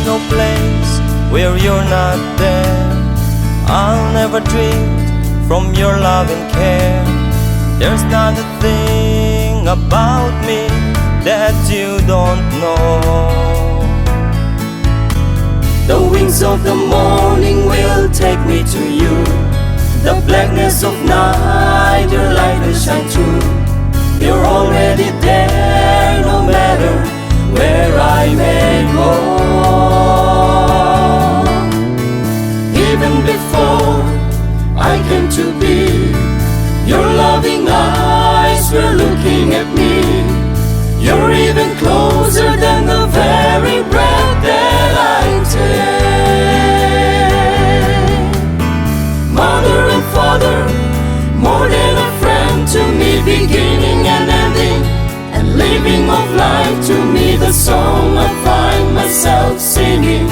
no place where you're not there. I'll never drift from your love and care. There's not a thing about me that you don't know. The wings of the morning will take me to you. The blackness of night, your light will shine through. You're already there, no matter where I may go. Even before I came to be, your loving eyes were looking at me. You're even closer than the very breath that I take. Mother and father, more than a friend to me, beginning and ending, and living of life to me, the song I find myself singing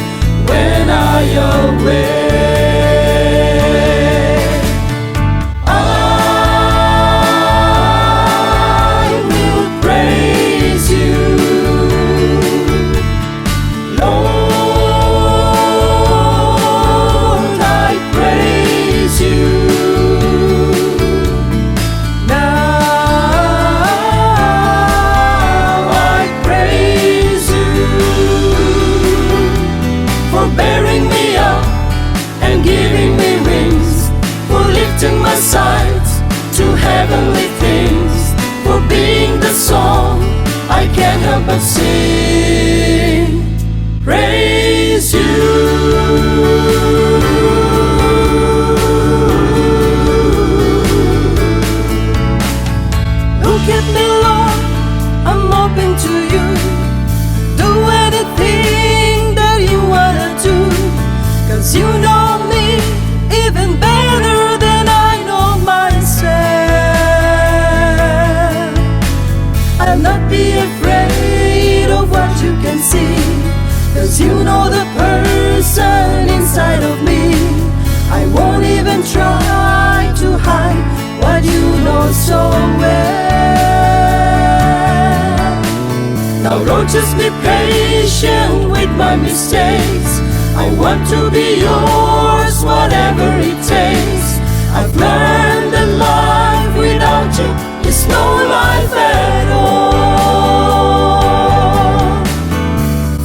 when I awake. My sights to heavenly things, for being the song I can't help but sing. Praise you. Look at me, Lord, I'm open to you. Do anything that you wanna do, 'cause you know me even better than I know myself. I'll not be afraid of what you can see, 'cause you know the person inside of me. I won't even try to hide what you know so well. Now Lord, just be patient with my mistakes. I want to be yours, whatever it takes. I've learned that life without you is no life at all.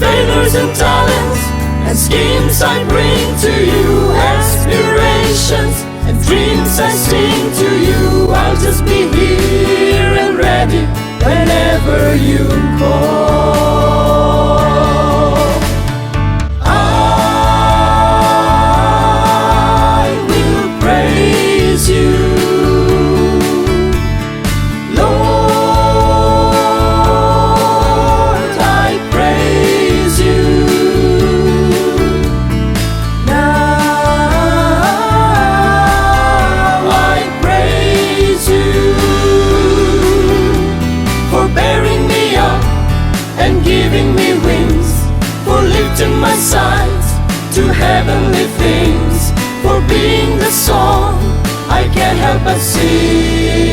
Failures and talents and schemes I bring to you, aspirations and dreams I sing to you. I'll just be here and ready whenever you call. My sights to heavenly things, for being the song I can't help but sing.